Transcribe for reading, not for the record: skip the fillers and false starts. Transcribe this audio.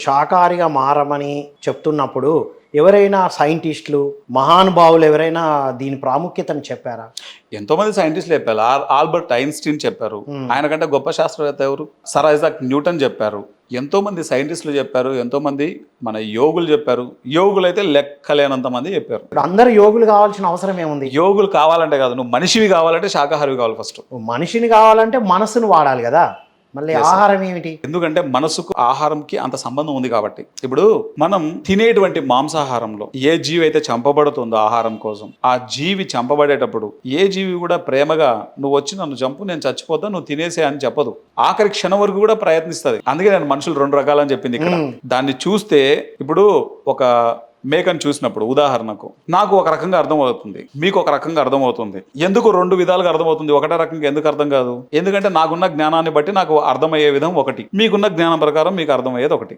శాకాహారిగా మారమని చెప్తున్నప్పుడు ఎవరైనా సైంటిస్టులు మహానుభావులు ఎవరైనా దీని ప్రాముఖ్యతను చెప్పారా? ఎంతోమంది సైంటిస్టులు చెప్పారు. ఆల్బర్ట్ ఐన్స్టీన్ చెప్పారు. ఆయన కంటే గొప్ప శాస్త్రవేత్త ఎవరు? సర్ ఐజాక్ న్యూటన్ చెప్పారు. ఎంతోమంది సైంటిస్టులు చెప్పారు. ఎంతోమంది మన యోగులు చెప్పారు. యోగులు అయితే లెక్కలేనంత మంది చెప్పారు. ఇప్పుడు అందరు యోగులు కావాల్సిన అవసరం ఏముంది? యోగులు కావాలంటే కాదు, నువ్వు మనిషివి కావాలంటే శాకాహారివి కావాలి ఫస్ట్. మనిషిని కావాలంటే మనసును వాడాలి కదా, మళ్ళీ ఆహారం ఏమిటి? ఎందుకంటే మనసుకు ఆహారంకి అంత సంబంధం ఉంది కాబట్టి. ఇప్పుడు మనం తినేటువంటి మాంసాహారంలో ఏ జీవి అయితే చంపబడుతుందో ఆహారం కోసం, ఆ జీవి చంపబడేటప్పుడు ఏ జీవి కూడా ప్రేమగా నువ్వు వచ్చి నన్ను చంపు, నేను చచ్చిపోతా, నువ్వు తినేసే అని చెప్పదు. ఆఖరి క్షణం వరకు కూడా ప్రయత్నిస్తుంది. అందుకే నేను మనుషులు 2 రకాలని చెప్పింది ఇక్కడ. దాన్ని చూస్తే ఇప్పుడు ఒక మేకను చూసినప్పుడు ఉదాహరణకు నాకు ఒక రకంగా అర్థమవుతుంది, మీకు ఒక రకంగా అర్థమవుతుంది. ఎందుకు 2 విధాలుగా అర్థమవుతుంది, ఒకటే రకంగా ఎందుకు అర్థం కాదు? ఎందుకంటే నాకున్న జ్ఞానాన్ని బట్టి నాకు అర్థమయ్యే విధం ఒకటి, మీకున్న జ్ఞానం ప్రకారం మీకు అర్థమయ్యేది ఒకటి.